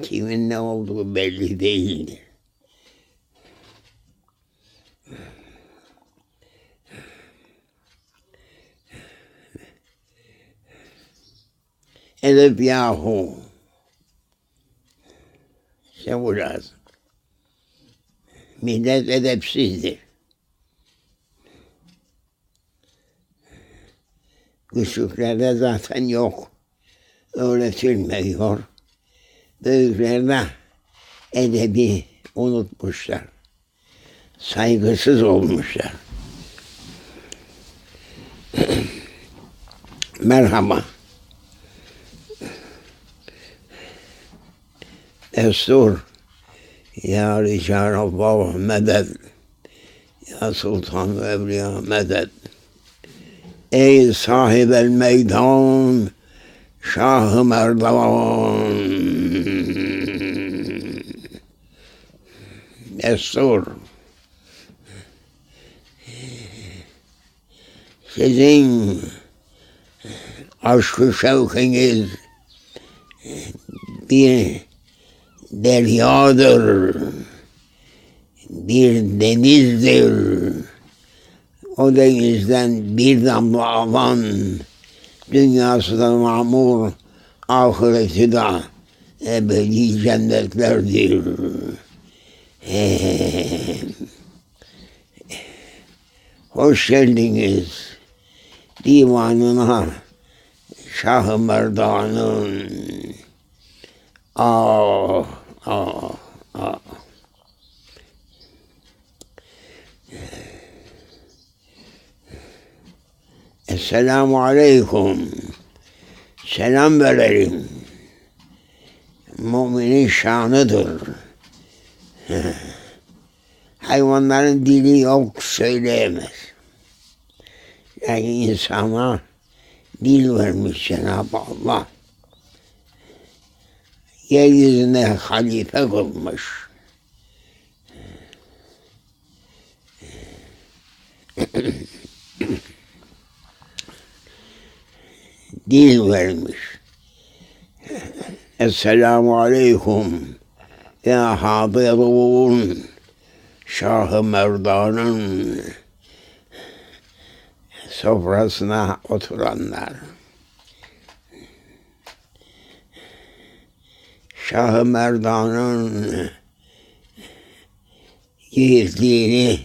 Kimin ne olduğu belli değildi. Edep yahu. İşte bu lazım. Millet edepsizdir. Küçüklerde zaten yok. Öğretilmiyor. Büyükler de edebi unutmuşlar. Saygısız olmuşlar. Merhaba. Destur. Ya Rical-Allah medet. Ya Sultan-ı Evliya medet. Ey sahibel meydan, Şah-ı Merdan. Destur. Sizin aşk-ı şevkiniz bir deryadır, bir denizdir. O denizden bir damla alan, dünyası da mamur, ahireti de ebedi cennetlerdir. Hoş geldiniz divanına Şah-ı Merdan'ın. Ah, ah, ah. Esselamu aleyküm. Selam verelim. Müminin şanıdır. Hayvanların dili yok, söyleyemez. Yani insana dil vermiş Cenab-ı Allah. Yeryüzüne halife kılmış. Dil vermiş. Esselamu aleyküm ya hadirun Şah-ı Merdan'ın sofrasına oturanlar. Şah-ı Merdan'ın yiğitliğini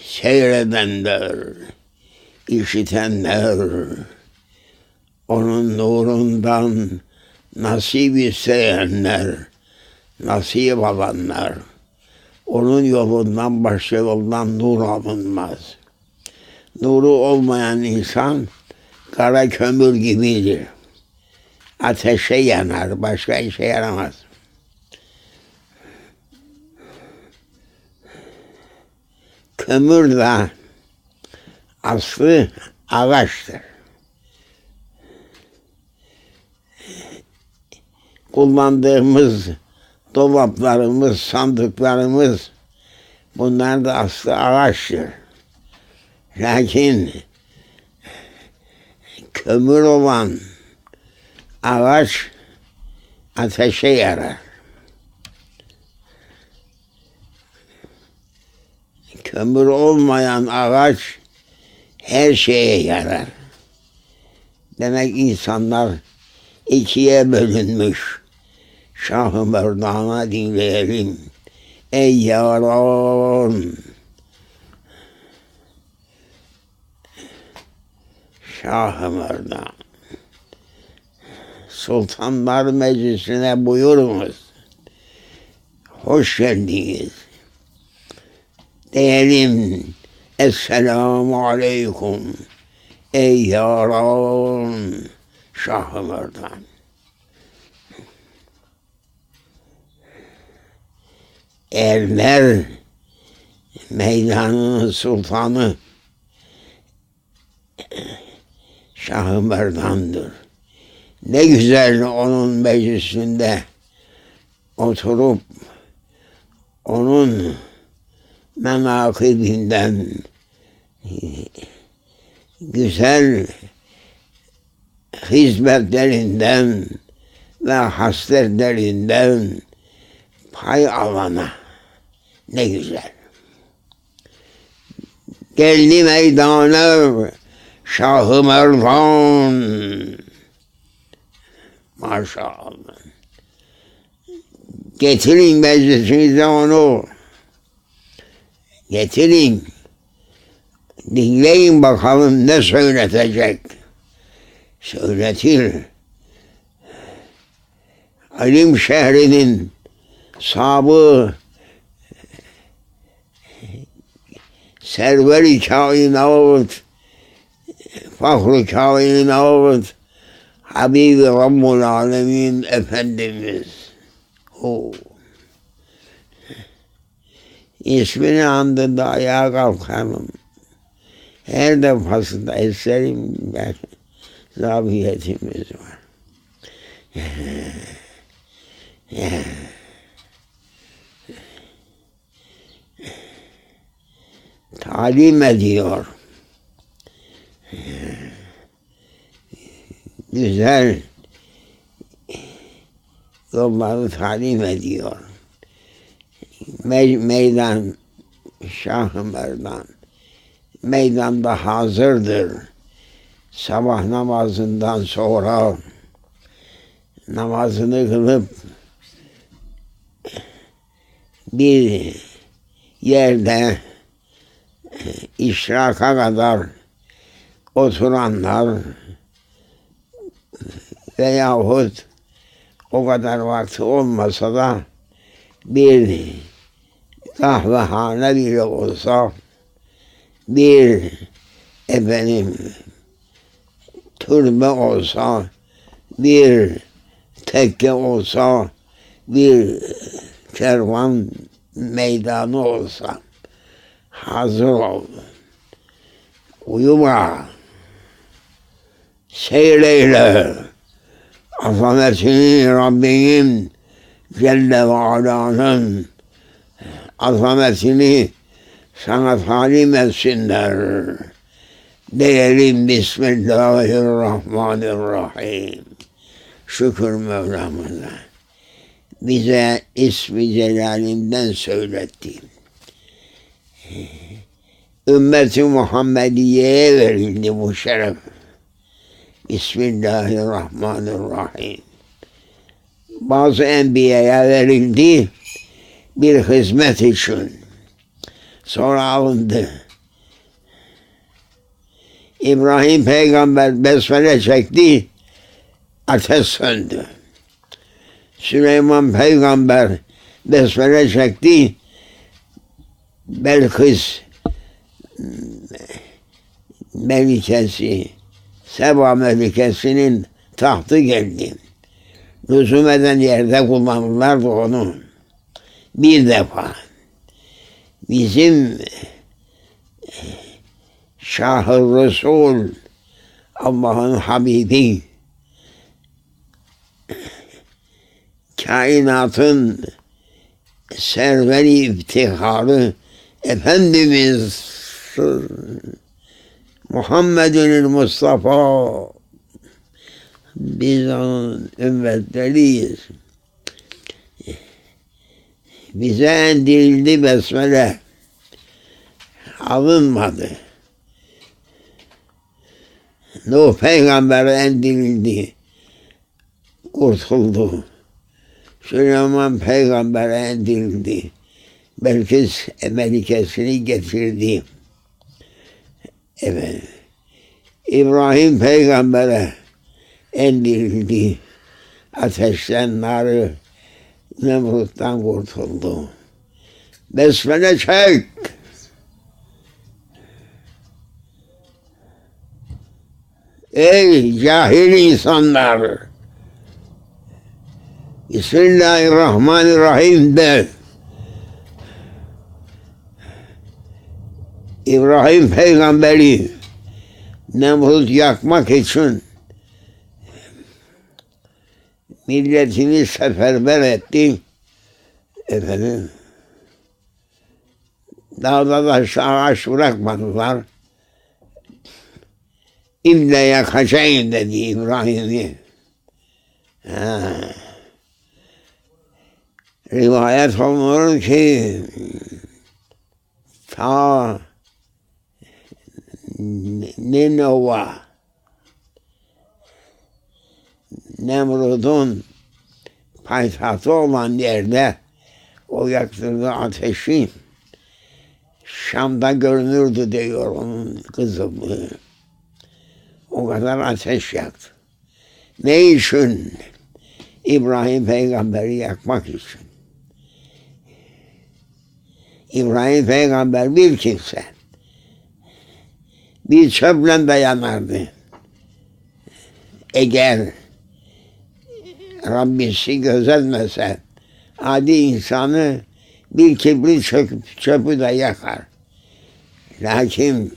seyredenler, işitenler, onun nurundan nasip isteyenler, nasip alanlar, onun yolundan başka yoldan nur alınmaz. Nuru olmayan insan kara kömür gibidir. Ateşe yanar, başka işe yaramaz. Kömür de aslı ağaçtır. Kullandığımız dolaplarımız, sandıklarımız bunlar da aslı ağaçtır. Lakin kömür olan ağaç ateşe yarar. Kömür olmayan ağaç her şeye yarar. Demek insanlar ikiye bölünmüş. Şah-ı Merdan'a dinleyelim. Ey yaran! Şah-ı Merdan. Sultanlar Meclisi'ne buyurunuz. Hoş geldiniz. Diyelim. Esselamu aleyküm. Ey yaran! Şah-ı Merdan. Erler meydanının sultanı Şah-ı Merdan'dır. Ne güzel onun meclisinde oturup onun menakıbinden, güzel hizmetlerinden ve hasletlerinden pay alana ne güzel. Geldi meydana Şah-ı Merdan, maşallah. Getirin meclisinize onu, getirin, dinleyin bakalım ne söyletecek. Söyletir. Alim şehrinin sahibi, server-i kainat, fahru kainat, Habibi Rabbul Alemin Efendimiz. İsmini andığında ayağa kalkarım. Her defasında eserim ben, zabiyetimiz var. Talim ediyor. Güzel yolları talim ediyor. Meydan Şah-ı Merdan meydanda hazırdır. Sabah namazından sonra namazını kılıp bir yerde işraka kadar oturanlar veyahut o kadar vakti olmasa da bir kahvehane bile olsa, bir türbe olsa, bir tekke olsa, bir kervan meydanı olsa hazır ol. Uyuma. Seyreyle. Azametini Rabbinin Celle ve Ala'nın azametini sana talim etsinler. Diyelim Bismillahirrahmanirrahim. Şükür Mevlamıza. Bize ismi celalinden söyletti. Ümmeti Muhammediye'ye verildi bu şeref. Bismillahirrahmanirrahim. Bazı enbiyaya verildi bir hizmet için. Sonra alındı. İbrahim peygamber besmele çekti, ateş söndü. Süleyman peygamber besmele çekti, Belkıs melikesi, Seba melikesinin tahtı geldi. Lüzum eden yerde kullanırlardı onu. Bir defa bizim Şah-ı Resul, Allah'ın Habibi, kainatın serveri iftiharı Efendimiz Muhammed'in Mustafa, biz onun ümmetleriyiz. Bize indirildi besmele, alınmadı. Nuh peygambere indirildi, kurtuldu. Süleyman peygambere indirildi, Belkıs melikesini getirdi. Evet. İbrahim peygambere indirildi, ateşten, narı, Nemrut'tan kurtuldu. Besmele çek. Ey cahil insanlar! Bismillahirrahmanirrahim de. İbrahim peygamberi Nemrut yakmak için milletini seferber etti. Efendim, dağda da ağaç bırakmadılar. İlle yakacağım dedi İbrahim'i. Ha. Rivayet olunur ki ta Ninova, Nemrud'un payitahtı olan yerde o yaktırdığı ateşi Şam'da görünürdü diyor onun kızı. O kadar ateş yaktı. Ne için? İbrahim peygamberi yakmak için. İbrahim peygamber bir kimse. Bir çöple de yanardı. Eğer Rabbisi gözetmese adi insanı bir kibrit çöpü de yakar. Lakin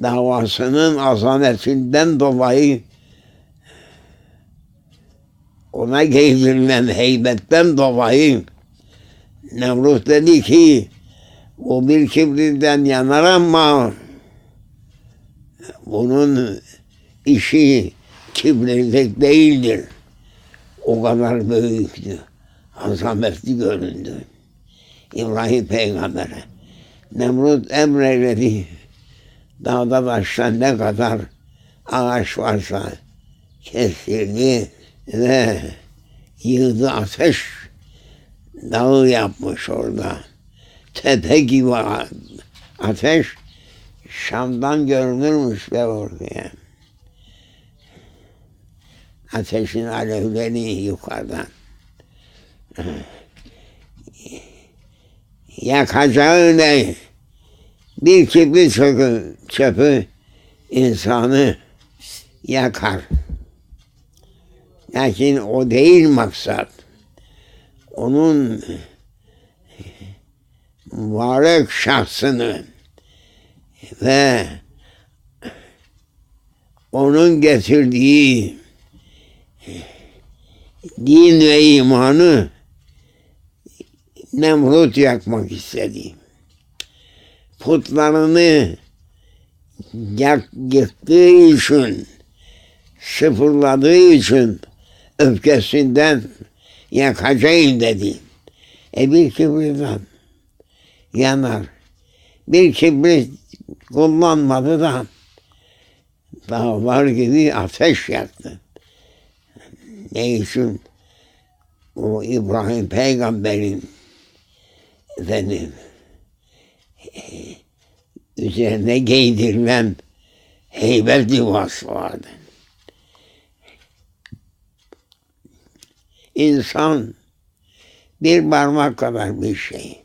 davasının azametinden dolayı ona giydirilen heybetten dolayı Nemrut dedi ki bu bir kibritten yanar ama bunun işi kibirlik değildir. O kadar büyüktü, azametli göründü İbrahim Peygamber'e. Nemrut emreyledi, dağda taşta ne kadar ağaç varsa kestirdi ve yığdı ateş dağı yapmış orada. Tepe gibi ateş Şam'dan görünürmüş be oraya. Ateşin alevleri yukarıdan. Yakacağı ne? Bir kibrit çöpü insanı yakar. Lakin o değil maksat. Onun mübarek şahsını ve onun getirdiği din ve imanı Nemrut yakmak istedi. Putlarını yıktığı için, sıfırladığı için öfkesinden yakacağım dedi. Bir kibritten yanar. Bir kibrit kullanmadı da dağlar gibi ateş yaktı. Ne için? O İbrahim Peygamber'in üzerine giydirilen heybet libası vardı. İnsan bir parmak kadar bir şey.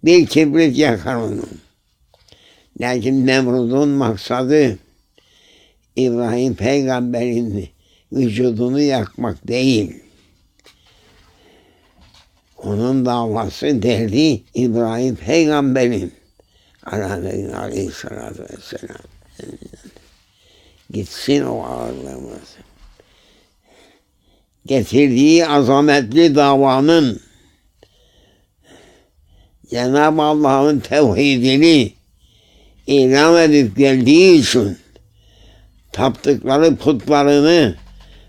Bir kibrit yakar onu. Lakin Nemrud'un maksadı İbrahim Peygamber'in vücudunu yakmak değil. Onun davası derdi İbrahim Peygamber'in aleyhissalatü vesselam. Gitsin o ağırlığımız. Getirdiği azametli davanın Cenab-ı Allah'ın tevhidini ilan edip geldiği için taptıkları putlarını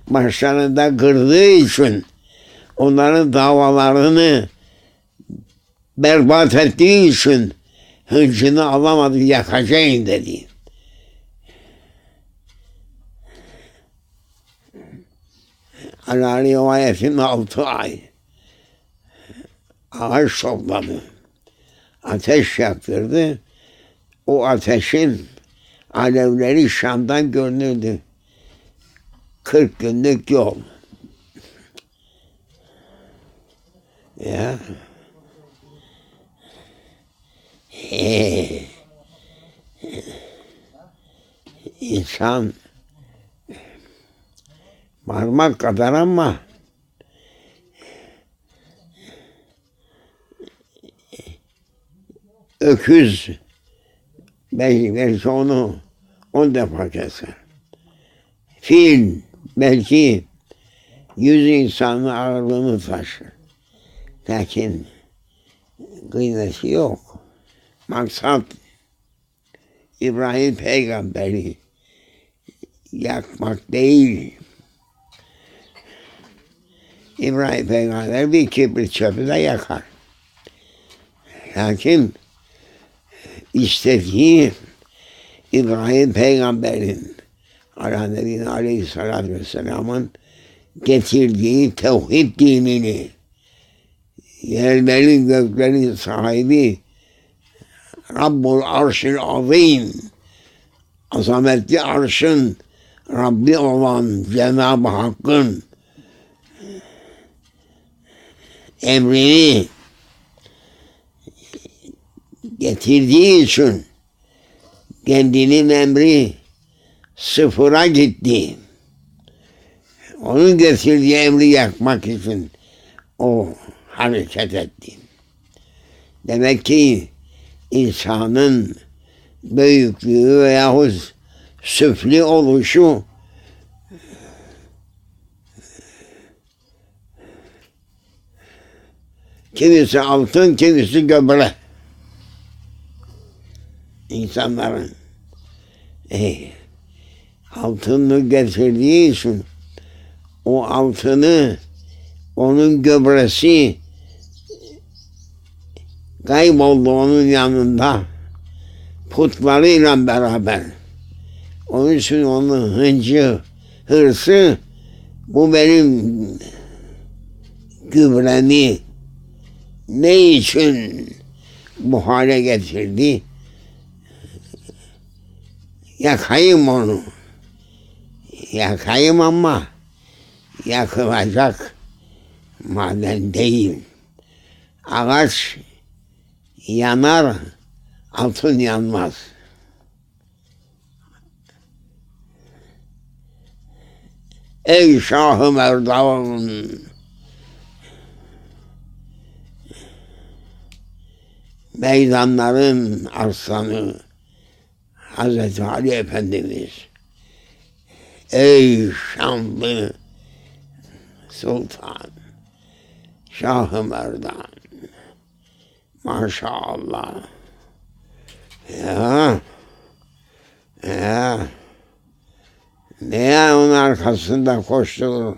başlarında kırdığı için onların davalarını berbat ettiği için hıncını alamadı, yakacağım dedi. Ala rivayetin 6 ay ağaç topladı. Ateş yaktırdı. O ateşin alevleri Şam'dan görünürdü. 40 günlük yol. Ya. İnsan parmak kadar ama öküz belki onu 10 defa keser. Fil belki 100 insanın ağırlığını taşır. Lakin kıymeti yok. Maksat İbrahim Peygamber'i yakmak değil. İbrahim Peygamber bir kibrit çöpü de yakar. Lakin istediği İbrahim Peygamber'in Aleyhisselatü Vesselam'ın getirdiği tevhid dinini, yerlerin göklerin sahibi Rabbul Arşil Azim, azametli arşın Rabbi olan Cenab-ı Hakk'ın emrini getirdiği için kendinin emri sıfıra gitti. Onun getirdiği emri yakmak için o hareket etti. Demek ki insanın büyüklüğü veyahut süfli oluşu kimisi altın, kimisi göbele. İnsanların altını getirdiği için o altını, onun göbresi kayboldu onun yanında putlarıyla beraber. Onun için onun hıncı, hırsı bu benim gübremi ne için bu hale getirdi? Yakayım onu. Yakayım ama yakılacak maden değil. Ağaç yanar, altın yanmaz. Ey Şah-ı Merdan! Meydanların arslanı Hazreti Ali Efendimiz, ey şanlı sultan, Şah-ı Merdan, maşallah, neye onun arkasında koşturur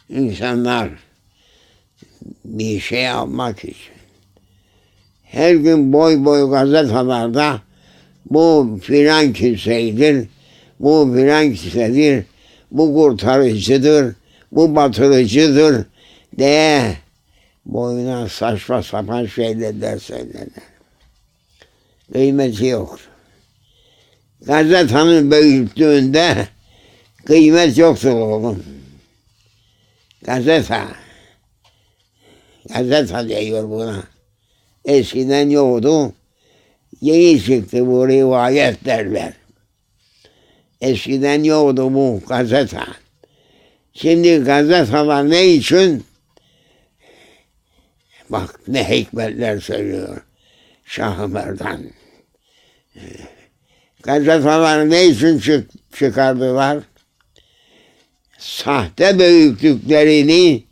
insanlar bir şey almak için. Her gün boy boy gazetelerde bu filan kimseydir, bu filan kimsedir, bu kurtarıcıdır, bu batırıcıdır diye boyuna saçma sapan şeyler söylerler. Kıymeti yoktur. Gazetenin büyüklüğünde kıymet yoktur oğlum. Gazete diyor buna. Eskiden yoktu. Yeni çıktı bu rivayet derler. Eskiden yoktu bu gazete. Şimdi gazeteler ne için? Bak ne hikmetler söylüyor Şah-ı Merdan. Gazeteler ne için çıkardılar? Sahte büyüklüklerini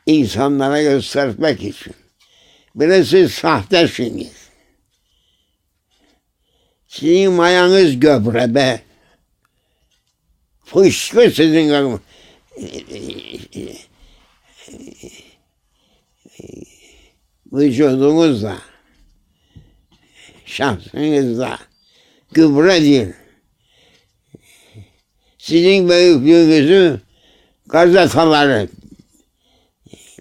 insanlara göstermek için. Birisi sahtesiniz. Sizin mayanız göbrebe. Fışkı sizin vücudunuzda, şahsınızda gübredir. Sizin büyüklüğünüzü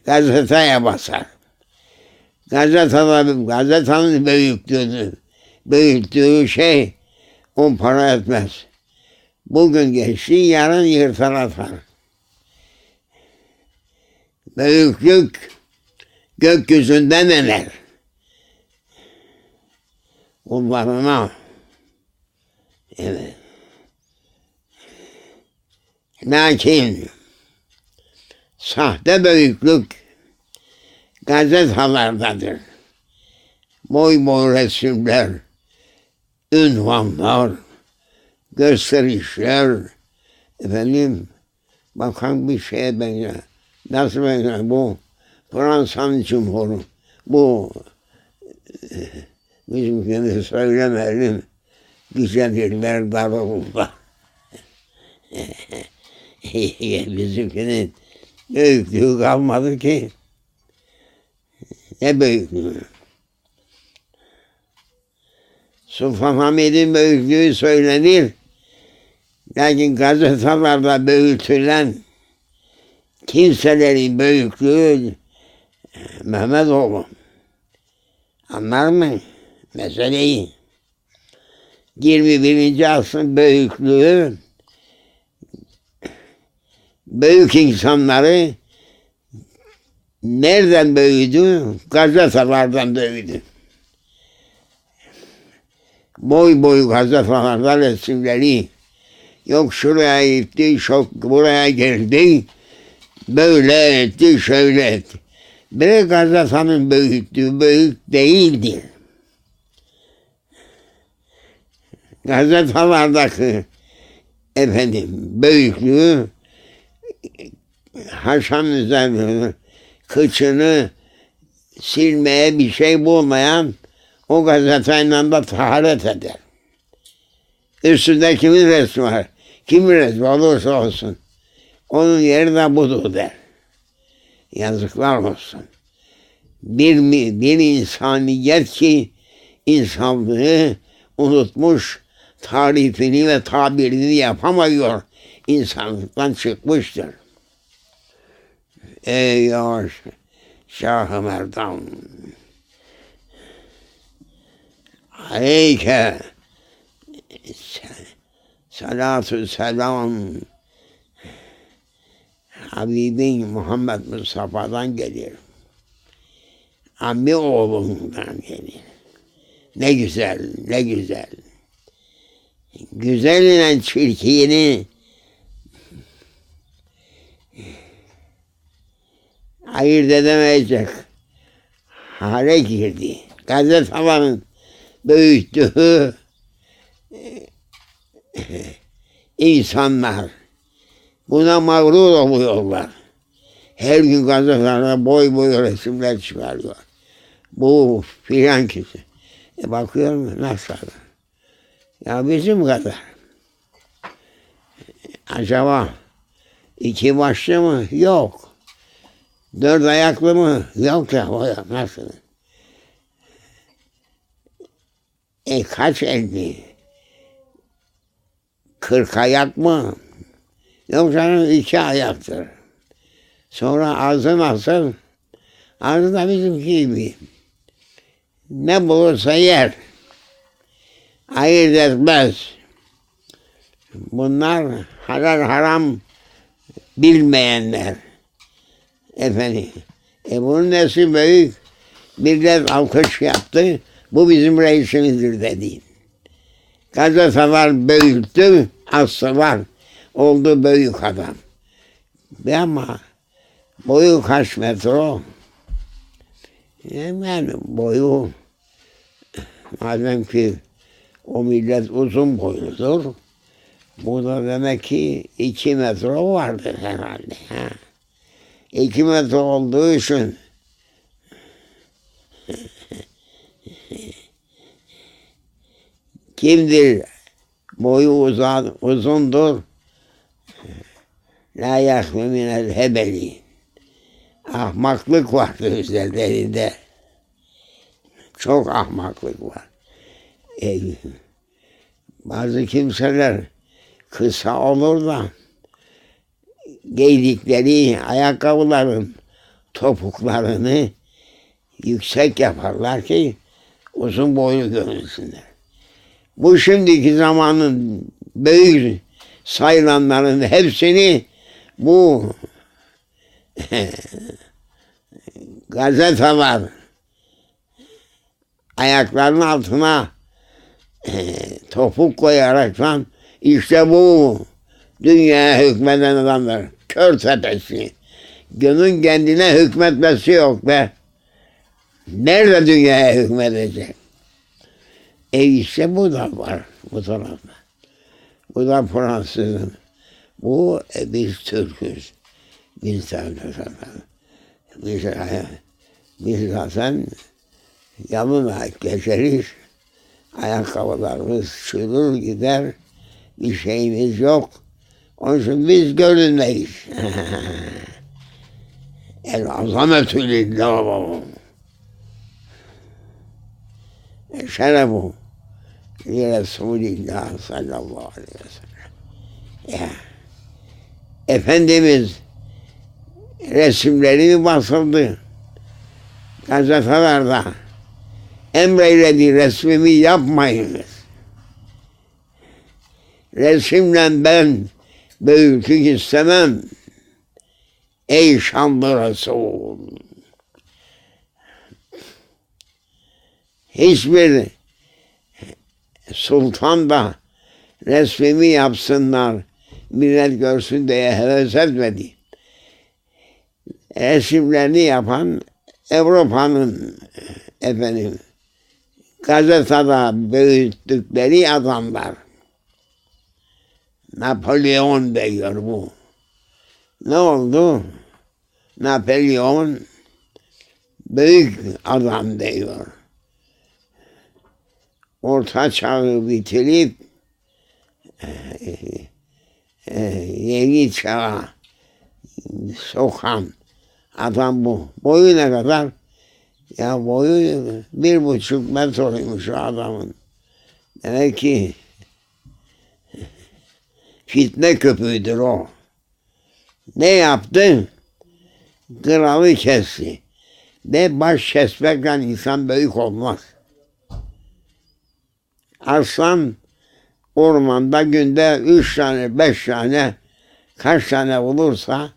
gazeteye basar. Gazetenin büyüttüğü şey on para etmez. Bugün geçti, yarın yırtar atar. Büyüklük gökyüzünden iner. Kullarına. Evet. Lakin sahte büyüklük gazetelerdedir. Boy boy resimler, ünvanlar, gösterişler, bakan bir şeye benziyor. Nasıl benziyor bu? Fransa'nın Cumhur'u. Bu bizimkini söylemeyelim. gücenirler darılırlar. Bizimkinin büyüklüğü kalmadı ki. Ne büyüklüğü? Sultan Hamid'in büyüklüğü söylenir. Lakin gazetelerde büyütülen kimselerin büyüklüğü Mehmetoğlu. Anlar mı meseleyi? 21. asrın büyüklüğü, büyük insanları nereden büyüdü? Gazetelerden büyüdü. Boy boy gazetelerde resimleri, yok şuraya gitti, çok buraya geldi, böyle etti, şöyle etti. Bir gazetenin büyüklüğü büyük değildir. Gazetelerdeki büyüklüğü haşan üzerine kıçını silmeye bir şey bulmayan o gazeteyle de taharet eder. Üstünde kimin resmi var? Kimin resmi olursa olsun. Onun yeri de budur der. Yazıklar olsun. Bir insaniyet ki insanlığı unutmuş, tarifini ve tabirini yapamıyor. İnsanlıktan çıkmıştır. Ey yavaş Şah-ı Merdan, aleyke salatu selam Habibin Muhammed Mustafa'dan gelir. Ammi oğlundan gelir. Ne güzel, ne güzel. Güzel ile çirkini ayırt edemeyecek hale girdi. Gazetelerin büyüttüğü insanlar buna mağrur oluyorlar. Her gün gazetelerde boy boy resimler çıkarıyor. Bu filan kişi. Bakıyorum nasıl adam? Ya bizim kadar. Acaba iki başlı mı? Yok. Dört ayaklı mı? Yok ya. Nasıl? Kaç elli? 40 ayak mı? Yok canım 2 ayaktır. Sonra ağzı nasıl? Ağzı da bizimki gibi. Ne bulursa yer. Ayırt etmez. Bunlar halal haram bilmeyenler. Bunun nesi büyük? Millet alkış yaptı. Bu bizim reisimizdir dedi. Gazeteler büyüttü, astılar. Oldu büyük adam. Ama boyu kaç metre? Yani boyu, madem ki o millet uzun boyludur, bu da demek ki 2 metre vardır herhalde. 2 metre olduğu için kimdir boyu uzundur? La yahve minel hebeli. Ahmaklık vardır üzerlerinde. Çok ahmaklık var. Bazı kimseler kısa olur da giydikleri ayakkabıların topuklarını yüksek yaparlar ki uzun boylu görünsünler. Bu şimdiki zamanın büyük sayılanların hepsini bu gazeteler ayaklarının altına topuk koyaraktan işte bu dünyaya hükmeden adamlar. Kör tepesi. Günün kendine hükmetmesi yok be. Nerede dünyaya hükmedecek? İşte bu da var bu tarafta. Bu da Fransız'ın. Bu biz Türk'üz. Biz zaten yalın ayak geçeriz. Ayakkabılarımız çürür gider. Bir şeyimiz yok. Onun için biz görünmeyiz. El azametü lillah. Şerefu li Resulillah sallallahu aleyhi ve sellem. Ya. Efendimiz resimleri basıldı gazetelerde. Emreyledi, resmimi yapmayınız. Resimle ben büyüklük istemem. Ey şanlı Resul! Hiçbir sultan da resmimi yapsınlar, millet görsün diye heves etmedi. Resimlerini yapan Avrupa'nın gazetede büyüttükleri adamlar. Napolyon diyor bu. Ne oldu? Napolyon büyük adam diyor. Orta çağı bitirip yeni çağa sokan adam bu. Boyu ne kadar? Ya boyu 1,5 metreymiş o adamın. Demek ki fitne köpüğüdür o. Ne yaptı? Kralı kesti. De baş kesmekle insan büyük olmaz. Aslan ormanda günde 3 tane, 5 tane, kaç tane bulursa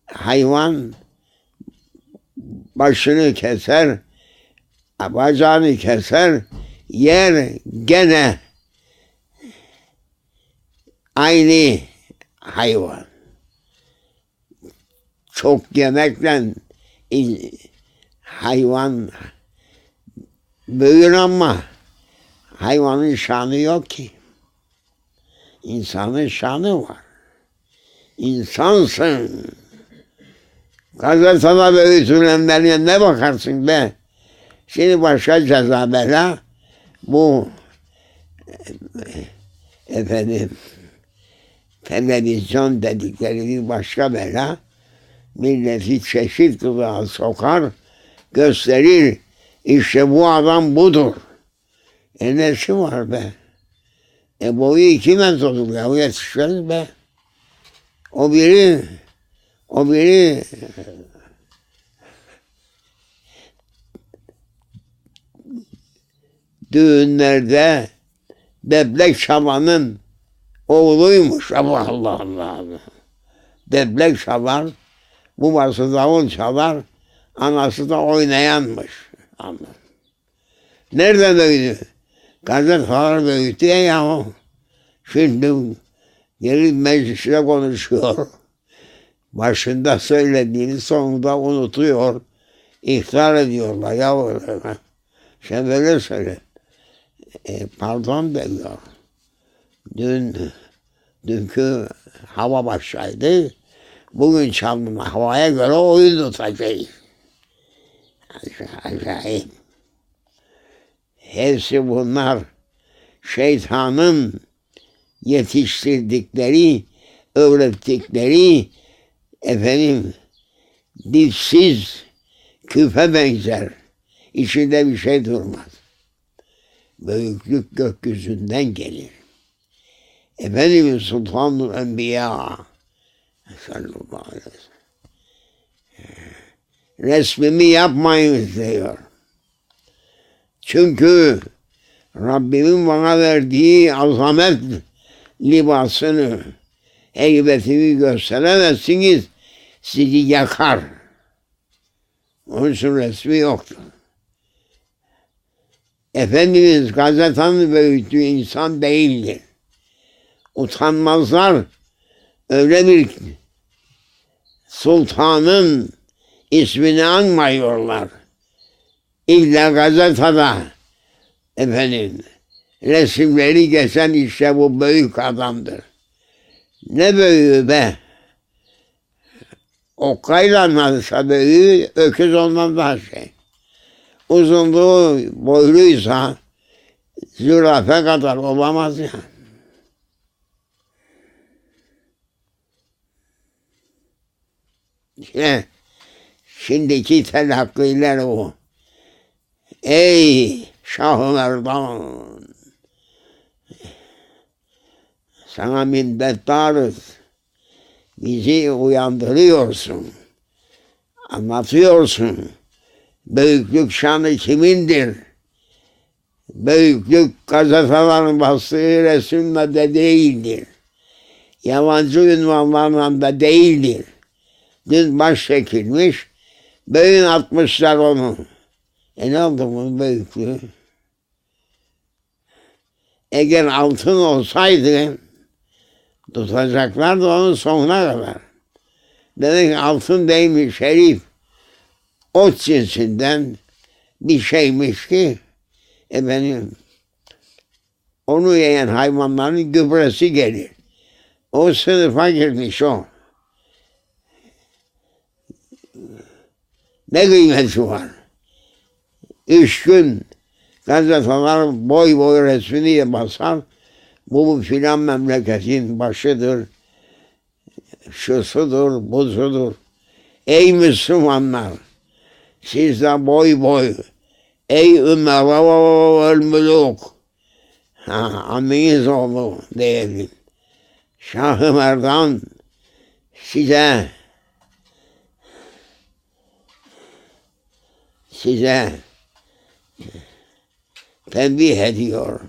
hayvan başını keser, bacağını keser, yer gene aynı hayvan. Çok yemekle hayvan büyür ama hayvanın şanı yok ki. İnsanın şanı var. İnsansın. Gazetede büyütülenlerine ne bakarsın be? Şimdi başka ceza bela bu televizyon dedikleri bir başka bela. Milleti çeşit kılığa sokar, gösterir. İşte bu adam budur. Nesi var be? Boyu 2 metre olur ya, yetişmez be. O biri düğünlerde deblek çalanın oğluymuş. Allah Allah Allah. Deblek çalar, babası davul çalar, anası da oynayanmış. Allah. Nerede büyüdü? Gazeteler büyüttü ya o. Şimdi gelip mecliste konuşuyor. Başında söylediğini sonunda unutuyor. İhtar ediyorlar ya. Sen böyle söyle. Pardon diyor. Dünkü hava başlaydı. Bugün çaldım havaya göre oyun tutacağız. Acayip. Hepsi bunlar şeytanın yetiştirdikleri, öğrettikleri dipsiz küpe benzer. İçinde bir şey durmaz. Büyüklük gökyüzünden gelir. Efendimiz Sultanul Enbiya sallallahu aleyhi ve sellem resmimi yapmayın diyor. Çünkü Rabbimin bana verdiği azamet libasını, heybetini gösteremezsiniz, sizi yakar. Onun için resmi yoktur. Efendimiz gazetenin büyüttüğü insan değildir. Utanmazlar. Öyle bir sultanın ismini anmıyorlar. İlla gazetede resimleri geçen işte bu büyük adamdır. Ne büyüğü be? Okkayla nasılsa büyüğü, öküz ondan daha şey. Uzunluğu boyluysa Zürafa kadar olamaz ya. İşte şimdiki telakkiler o. Ey Şah-ı Merdan! Sana minnettarız. Bizi uyandırıyorsun. Anlatıyorsun. Büyüklük şanı kimindir? Büyüklük gazetelerin bastığı resimle de değildir. Yabancı ünvanlarla da değildir. Dün baş çekilmiş, beyin atmışlar onu. Ne oldu bunun büyüklüğü? Eğer altın olsaydı tutacaklardı onun sonuna kadar. Demek ki altın değilmiş, şerif. Ot cinsinden bir şeymiş ki efendim onu yiyen hayvanların gübresi gelir. O sınıfa girmiş o. Ne kıymeti var? 3 gün gazeteler boy boy resmini basar. Bu filan memleketin başıdır. Şusudur, buzudur. Ey Müslümanlar! Siz de boy boy. Ey Ömer Müluk! Anneniz oğlu diyelim. Şah-ı Merdan size tembih ediyor.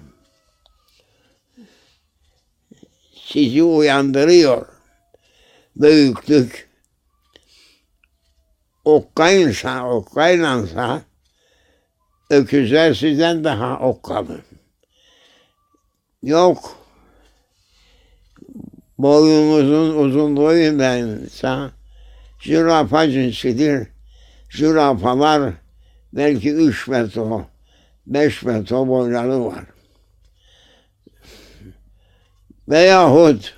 Sizi uyandırıyor. Büyüklük okkaylansa öküzler sizden daha okkalı. Yok. Boyunuzun uzunluğuyla zürafa cinsidir. Zürafalar belki 3 metre, 5 metre boyları var. Veyahut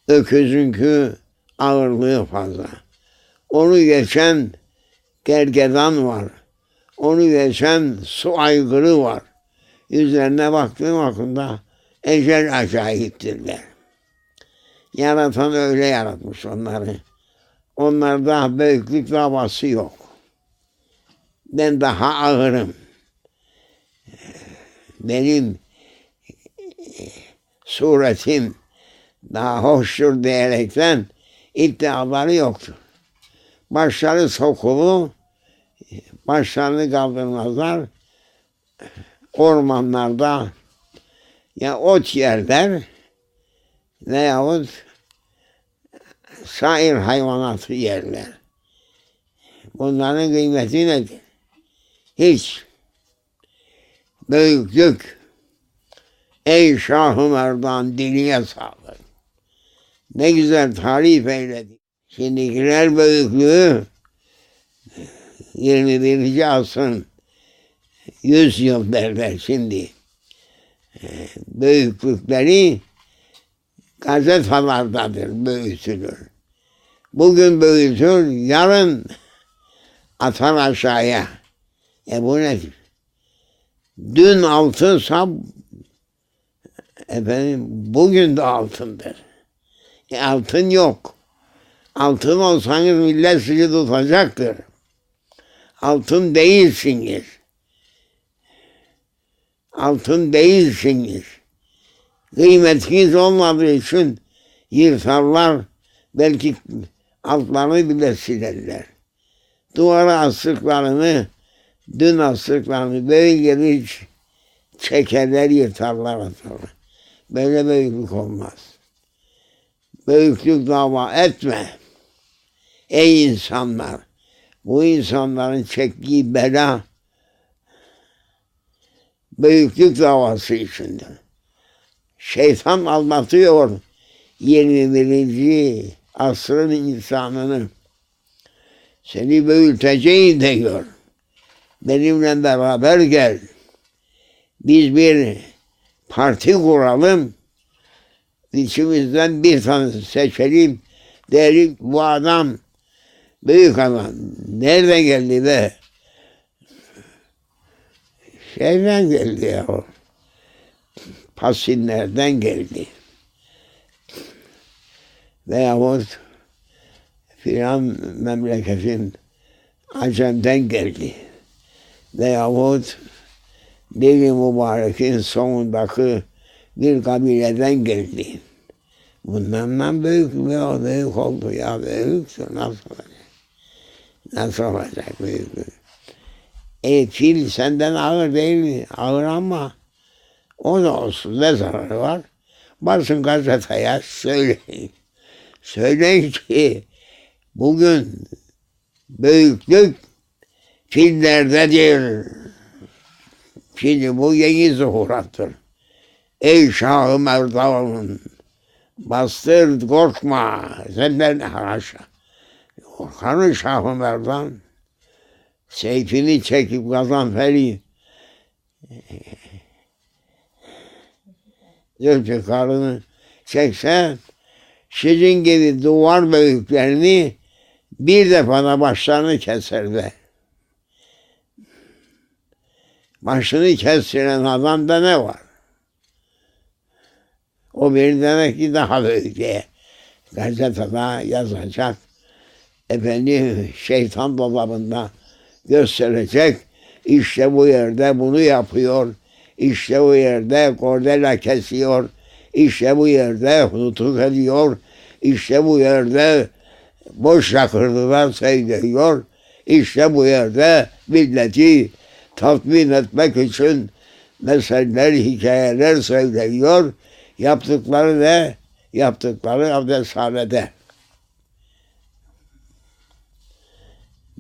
öküzünkü ağırlığı fazla. Onu geçen gergedan var. Onu geçen su aygırı var. Yüzlerine baktığım vakında ecel acayiptirler. Yaratan öyle yaratmış onları. Onlarda büyüklük davası yok. Ben daha ağırım. Benim suretim daha hoştur diyerekten iddiaları yoktur. Başları sokulu, başlarını kaldırmazlar. Ormanlarda ya ot yerler veyahut sair hayvanatı yerler. Bunların kıymeti nedir? Hiç. Büyüklük. Ey Şah-ı Merdan diline sağlık. Ne güzel tarif eyledi. Şimdikiler büyüklüğü 21. asrın 100 yıl derler şimdi. Büyüklükleri gazetelerdedir, büyütülür. Bugün büyütür, yarın atar aşağıya. Bu nedir? Dün altınsa efendim bugün de altındır. Altın yok. Altın olsanız millet sizi tutacaktır. Altın değilsiniz. Altın değilsiniz. Kıymetiniz olmadığı için yırtarlar, belki altlarını bile silerler. Duvara astıklarını, dün astıklarını böyle bir çekerler, yırtarlar, atarlar. Böyle büyüklük olmaz. Büyüklük dava etme. Ey insanlar! Bu insanların çektiği bela büyüklük davası içindir. Şeytan aldatıyor 21. asrın insanını. Seni büyüteceğim diyor. Benimle beraber gel. Biz bir parti kuralım. İçimizden bir tanesi seçelim. Derim bu adam büyük adam. Nereden geldi be? Şeyden geldi ya o. Pasinlerden geldi. Veyahut filan memleketin Acem'den geldi. Veyahut Deli Mübarek'in sonundaki bir kabileden geldi. Bundan büyük mü? Büyük oldu ya, büyüktür. Nasıl olacak? Nasıl olacak büyük? Fil senden ağır değil mi? Ağır ama o da olsun. Ne zararı var? Basın gazeteye söyleyin. Söyleyin ki bugün büyüklük fillerdedir. Şimdi bu yeni zuhurattır. Ey Şah-ı Merdan, bastır, korkma. Senden haşa. Korkanı Şah-ı Merdan, seyfini çekip gazanferi zülfikarını çekse, sizin gibi duvar büyüklerini bir defada başlarını keser be. Başını kestiren adamda ne var? O bir demek ki daha büyük diye gazetede yazacak. Efendim şeytan dolabında gösterecek. İşte bu yerde bunu yapıyor. İşte bu yerde kordela kesiyor. İşte bu yerde nutuk ediyor. İşte bu yerde boş yakırdılar seyrediyor. İşte bu yerde milleti tatmin etmek için meseleler, hikayeler söylüyor. Yaptıkları ne? Yaptıkları abdesthanede.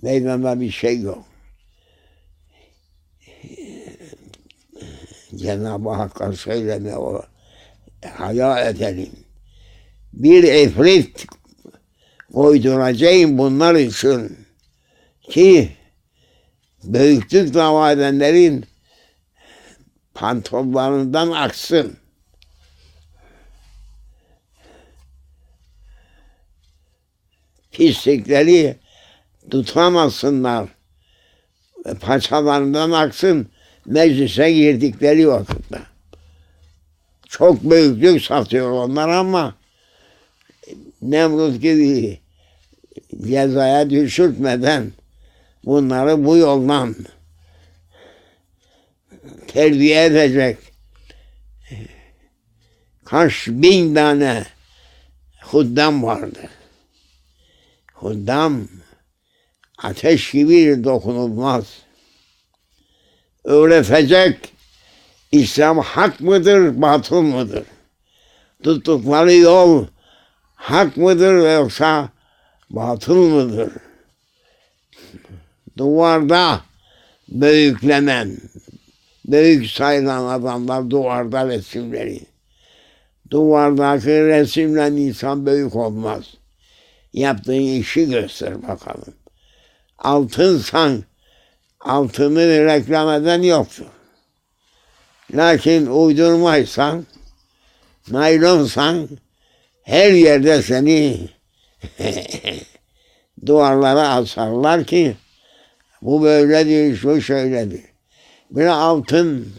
Meydanda bir şey yok. Cenab-ı Hakk'a söyleme o. Haya edelim. Bir ifrit koyduracağım bunlar için ki büyüklük dava edenlerin pantolonlarından aksın. Pislikleri tutamasınlar. Paçalarından aksın meclise girdikleri vakitte. Çok büyüklük satıyor onlar ama Nemrut gibi cezaya düşürtmeden bunları bu yoldan terbiye edecek kaç bin tane huddam vardı. Huddam ateş gibi dokunulmaz. Öğretecek İslam hak mıdır, batıl mıdır? Tuttukları yol hak mıdır yoksa batıl mıdır? Duvarda büyüklenen, büyük sayılan adamlar duvarda resimleri. Duvardaki resimle insan büyük olmaz. Yaptığın işi göster bakalım. Altınsan, altını reklam eden yoktur. Lakin uydurmaysan, naylonsan, her yerde seni duvarlara asarlar ki bu böyledir, şu şöyledir. Bir altın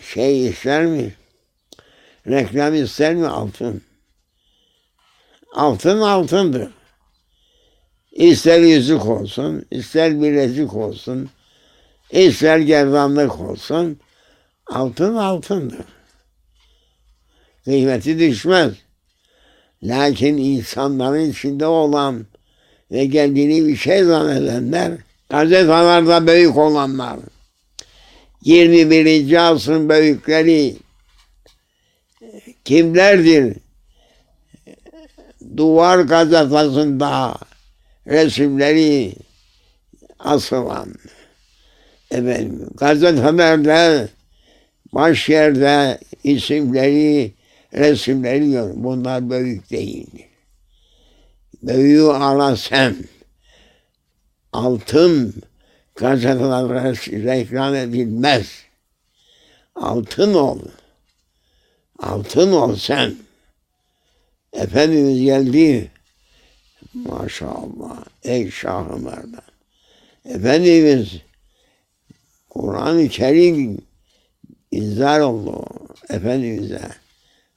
şey ister mi? Reklam ister mi altın? Altın altındır. İster yüzük olsun, ister bilezik olsun, ister gerdanlık olsun, altın altındır. Kıymeti düşmez. Lakin insanların içinde olan ve kendini bir şey zannedenler, gazetelerde büyük olanlar, 21. asrın büyükleri kimlerdir? Duvar gazetesinde resimleri asılan, efendim, gazetelerde baş yerde isimleri, resimleri gör. Bunlar büyük değil. Büyüğü ara sen. Altın gazetelerde reklam edilmez. Altın ol. Altın ol sen. Efendimiz geldi. Maşallah. Ey Şah-ı Merdan. Efendimiz Kur'an-ı Kerim inzal oldu Efendimiz'e.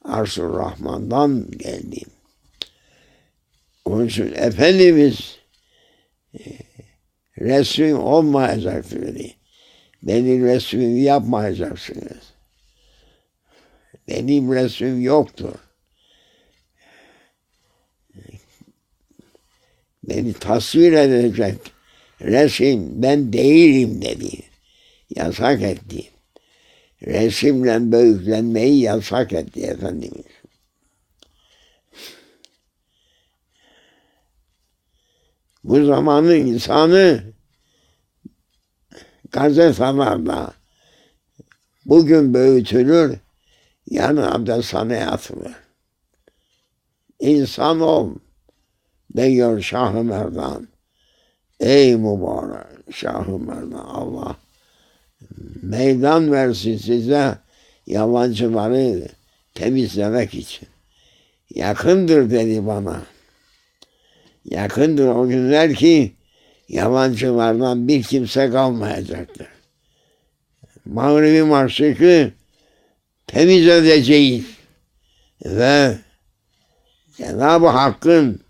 Arş-ı Rahman'dan geldi. Onun için Efendimiz resmin olmayacak dedi. Benim resmimi yapmayacaksınız. Benim resmim yoktur. Beni tasvir edecek resim ben değilim dedi. Yasak etti. Resimle büyüklenmeyi yasak etti Efendimiz. Bu zamanın insanı gazetelerde bugün büyütülür, yarın abdesthaneye atılır. İnsan ol diyor Şah-ı Merdan. Ey mübarek Şah-ı Merdan, Allah meydan versin size yabancıları temizlemek için. Yakındır dedi bana. Yakındır o günler ki yabancılardan bir kimse kalmayacaktır. Mağribi Maşrik'i temiz edeceğiz ve Cenab-ı Hakk'ın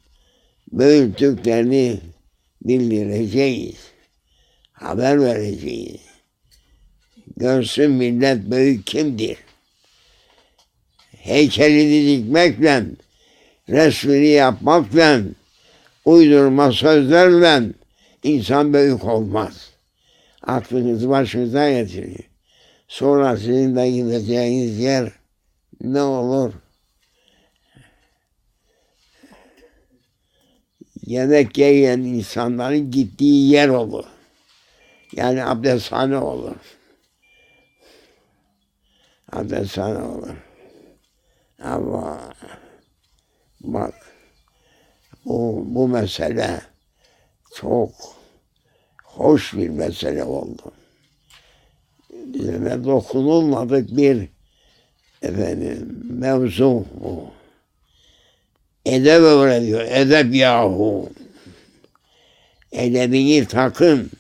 büyüklüklerini bildireceğiz. Haber vereceğiz. Görsün millet büyük kimdir. Heykelini dikmekle, resmini yapmakla, uydurma sözlerle insan büyük olmaz. Aklınızı başınıza getirin. Sonra sizin de gideceğiniz yer ne olur? Yemek yiyen insanların gittiği yer olur. Yani abdesthane olur. Abdesthane olur. Ama bak bu mesele çok hoş bir mesele oldu. Bizime dokunulmadık bir mevzu bu. Edeb öğreniyor. Edeb yahu. Edebini takın.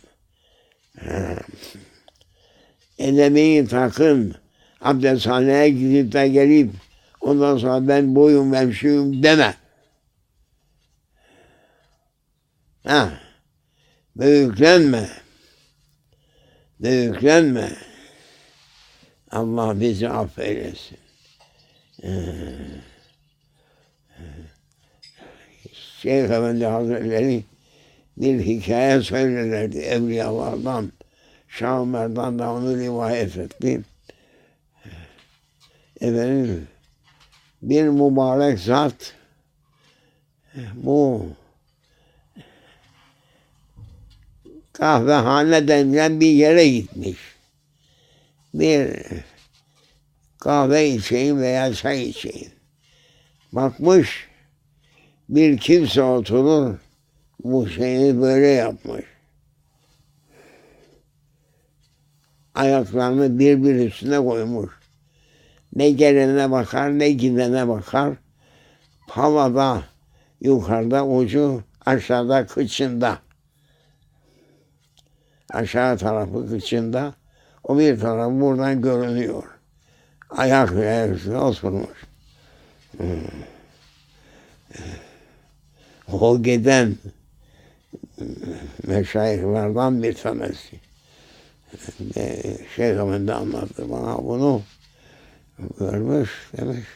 Edebini takın. Abdesthaneye gidip de gelip ondan sonra ben buyum ben şuyum deme. Büyüklenme. Büyüklenme. Allah bizi affeylesin. Şeyh Efendi Hazretleri bir hikaye söylerlerdi evliyalardan. Şah Merdan da onu rivayet etti. Efendim, bir mübarek zat bu kahvehane denilen bir yere gitmiş. Bir kahve içeyim veya çay içeyim. Bakmış bir kimse oturur bu şeyi böyle yapmış. Ayaklarını birbir üstüne koymuş. Ne gelene bakar ne gidene bakar. Havada yukarıda ucu aşağıda kıçında. Aşağı tarafı kıçında. O bir tarafı buradan görünüyor. Ayak üstüne oturmuş. O giden meşayihlerden bir tanesi. Şeyh Efendi anlattı bana bunu. Görmüş demiş.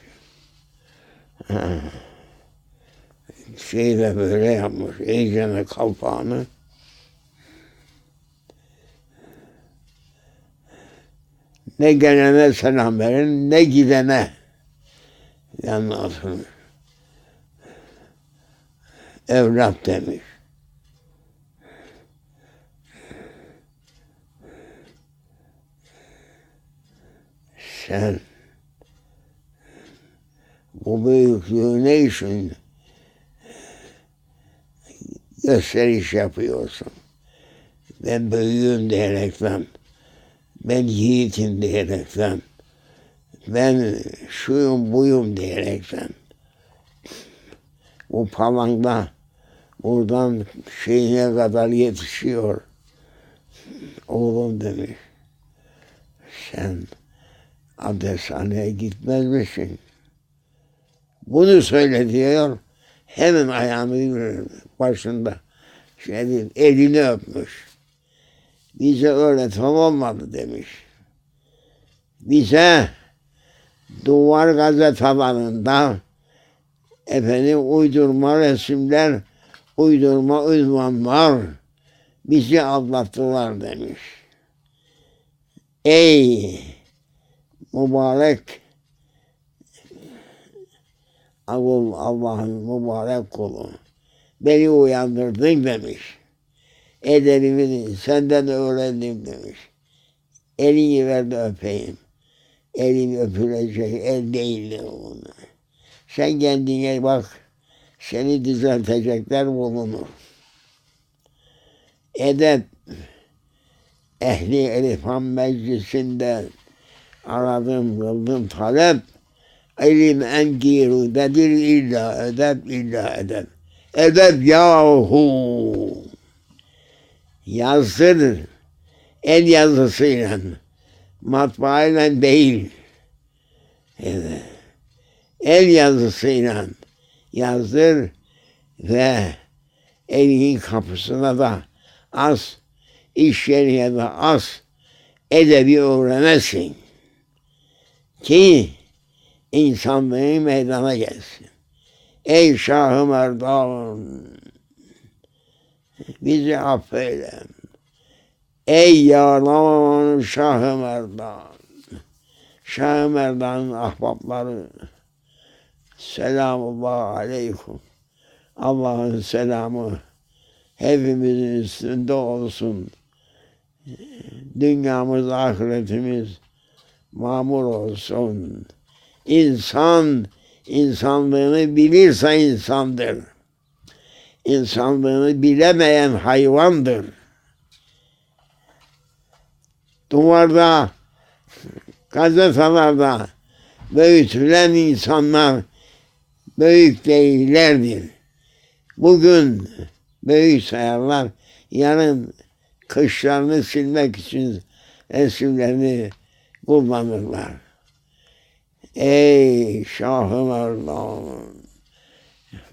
Şeyle böyle yapmış. İyicene kalpağını. Ne gelene selam verin, ne gidene yanına oturmuş. Evlat demiş. Sen bu büyüklüğü ne için gösteriş yapıyorsun? Ben büyüğüm diyerekten, ben yiğitim diyerekten, ben şuyum buyum diyerekten. Bu palanda buradan şeyine kadar yetişiyor. Oğlum demiş. Sen abdesthaneye gitmez misin? Bunu söyle diyor. Hemen ayağını başında elini öpmüş. Bize öğretim olmadı demiş. Bize duvar gazetelerinde uydurma resimler, uydurma ünvanlar bizi aldattılar demiş. Ey mübarek Allah'ın mübarek kulu, beni uyandırdın demiş. Edebimi senden öğrendim demiş. Elini ver de öpeyim. Elin öpülecek el değil onlar. Sen kendine bak, seni düzeltecekler bulunur. Edep ehli irfan meclisinde aradım, kıldım talep. İlim en girudedir illa edep, illa edep. Edep yahu. Yazdır el yazısıyla, matbaayla değil. Evet. El yazısıyla yazdır ve evin kapısına da as, iş yerine de as, edebi öğrenesin ki insanlığın meydana gelsin. Ey Şah-ı Merdan, bizi affeyle. Ey yâlan Şah-ı Merdan, Şah-ı Merdan'ın ahbapları, selamullah aleykum. Allah'ın selamı hepimizin üstünde olsun. Dünyamız, ahiretimiz mamur olsun. İnsan, insanlığını bilirse insandır. İnsanlığını bilemeyen hayvandır. Duvarda, gazetelerde büyütülen insanlar büyük değillerdir. Bugün büyük sayarlar, yarın kışlarını silmek için resimlerini kullanırlar. Ey Şah-ı Merdan,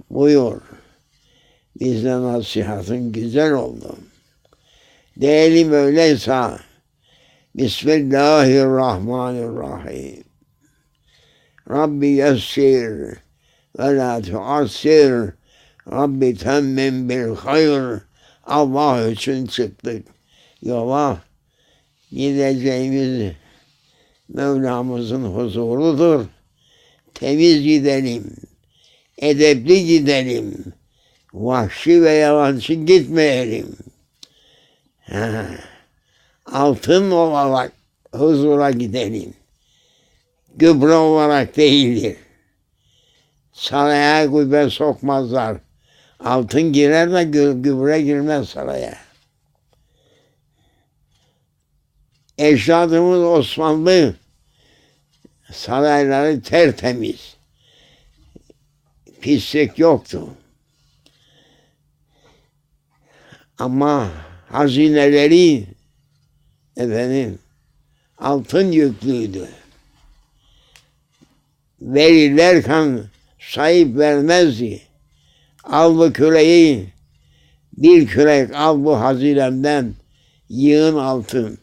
buyur, bize nasihatın güzel oldu. Değilim öyleyse, Bismillahirrahmanirrahim. Rabbi yessir ve la tuassir. Rabbi temmim bil hayr. Allah için çıktık yola. Gideceğimiz Mevlamızın huzurudur. Temiz gidelim, edepli gidelim, vahşi ve yalancı gitmeyelim. Altın olarak huzura gidelim. Gübre olarak değildir. Saraya gübre sokmazlar. Altın girer de gübre girmez saraya. Ecdadımız Osmanlı sarayları tertemiz. Pislik yoktu. Ama hazineleri altın yüklüydü. Verirlerken sahip vermezdi. Al bu küreği, bir kürek al bu hazinemden, yığın altın.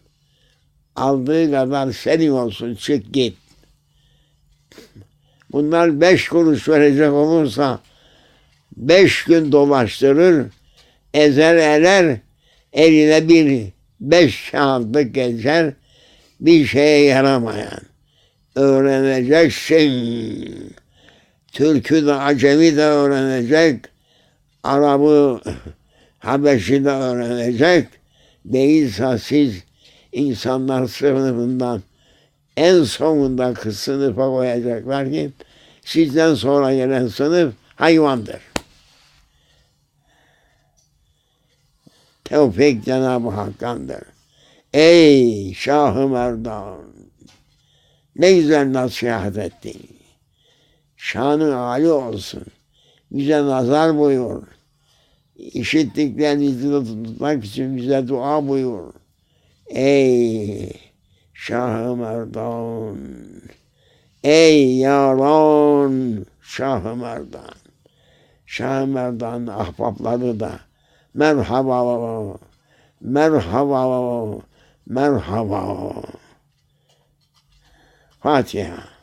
Aldığı kadar senin olsun, çık git. Bunlar 5 kuruş verecek olursa 5 gün dolaştırır, ezer eler, eline bir 5 kağıtlık geçer, bir şeye yaramayan. Öğreneceksin. Türk'ü de Acemi de öğrenecek, Arap'ı Habeşi de öğrenecek. Değilse siz insanlar sınıfından en sonundaki sınıfa koyacaklar ki sizden sonra gelen sınıf hayvandır. Tevfik Cenab-ı Hakk'tandır. Ey Şah-ı Merdan, ne güzel nasihat ettin. Şanı âli olsun. Bize nazar buyur. İşittiklerinizi tutmak için bize dua buyur. Ey Şah-ı Merdan. Ey yaran Şah-ı Merdan. Şah-ı Merdan ahbapları da merhaba, merhaba, merhaba. Fatiha.